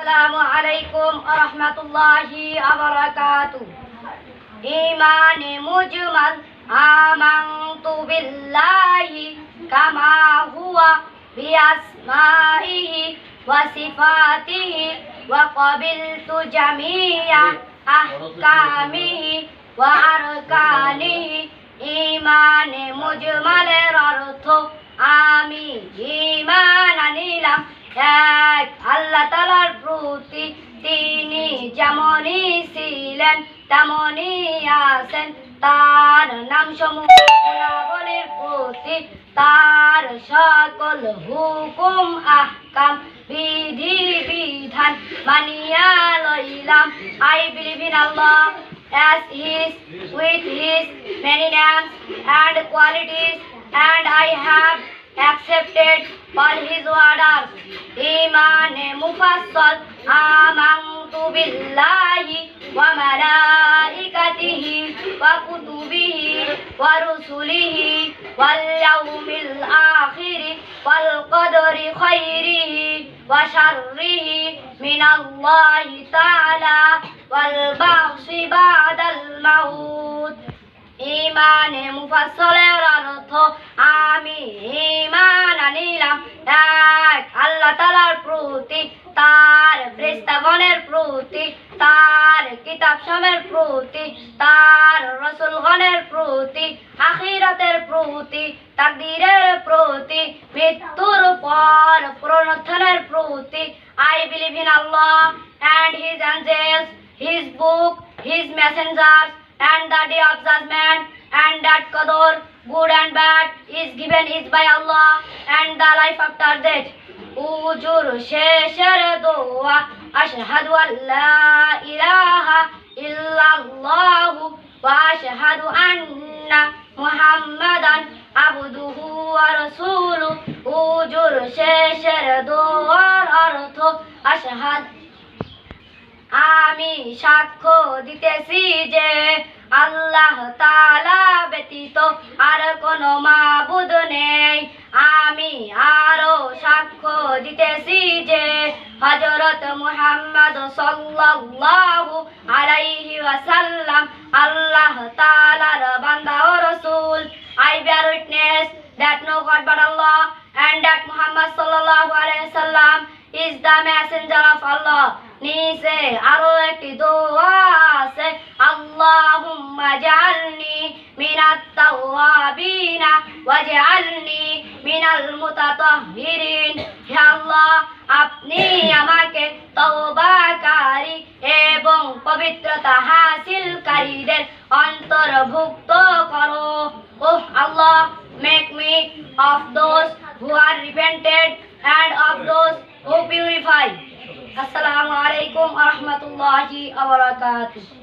আসসালামু আলাইকুম ওয়া রাহমাতুল্লাহি ওয়া বারাকাতুহু। ঈমানে মুজমাল আমানতু বিল্লাহি কামা হুয়া বিআসমাইহি ওয়া সিফাতিহি ওয়া ক্বাবিলতু জামিআ আহকামিহি ওয়া আরকানিহি। ঈমানে মুজমালের অর্থ আমি ঈমান আনিলাম এক আল্লাহ তাআলার প্রতি, তিনি যেমনই ছিলেন তেমনই আছেন। তার নামসমূহ গুণাবলীর প্রতি, তার সকল হুকুম আহকাম বিধি বিধান মানিয়া লইলাম। I believe in Allah as He is, with His many names and qualities, and I have accepted all His orders. Imane mufassal amantu billahi wa malaikatihi wa kutubihi wa rusulihi wal yawmil akhir wal qadri khairihi wa sharrihi min Allah ta'ala wal ba'si ba'dal maut. ঈমানে মুফাসসালের অর্থ আমি ঈমান আনিলাম এক আল্লাহ তাআলার প্রতি, তার ফেরেশতাগণের প্রতি, তার কিতাবসমূহের প্রতি, তার রাসূলগণের প্রতি, আখিরাতের প্রতি, তাকদীরের প্রতি, মৃত্যুর পর পুনরুত্থানের প্রতি। I believe in Allah and His angels, His book, His messengers, and the day of judgment, and that qadar, good and bad, is given is by Allah, and the life after death. Ujur shesher doa ashhadu an la ilaha illallah wa ashhadu anna muhammadan abduhu wa rasuluhu. Ujur shesher doar artho ashhad আমি সাক্ষ্য দিতেছি যে আল্লাহ তাআলা ব্যতীত আর কোনো মাবুদ নেই। আমি আরো সাক্ষ্য দিতেছি যে হযরত মুহাম্মদ সাল্লাল্লাহু আলাইহি ওয়াসাল্লাম আল্লাহ তাআলার বান্দা ও রাসূল। I bear witness that no God but Allah, and that Muhammad sallallahu alaihi wasallam is the messenger of Allah. নিচে আরো একটি দোয়া আছে, আল্লাহুম্মা জাআলনি মিনাত তাওয়াবিনা ওয়াজআলনি মিনাল মুতাতাহহিরিন। হে আল্লাহ, আপনি আমাকে তওবাকারী এবং পবিত্রতা হাসিলকারীদের অন্তর্ভুক্ত করো। Oh Allah, make me of those who are repented and of those who purify. Assalamu alaikum wa rahmatullahi wa barakatuh.